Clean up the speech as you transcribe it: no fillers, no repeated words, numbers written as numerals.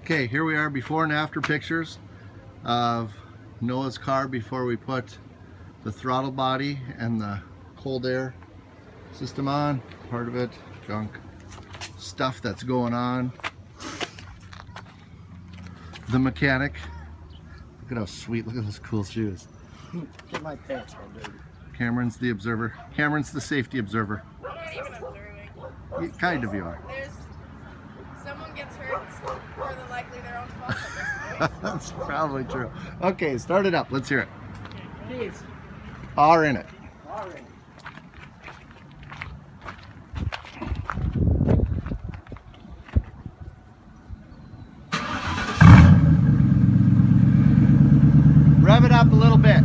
Okay, here we are, before and after pictures of Noah's car before we put the throttle body and the cold air system on. Part of it, junk stuff that's going on. The mechanic. Look at how sweet, look at those cool shoes. Get my pants on, dude. Cameron's the observer. Cameron's the safety observer. I'm not even observing. Kind of you are. There's someone gets hurt, more than likely their own fault at this point. That's probably true. Okay, start it up. Let's hear it. Keys. Are in it. All right. Rev it up a little bit.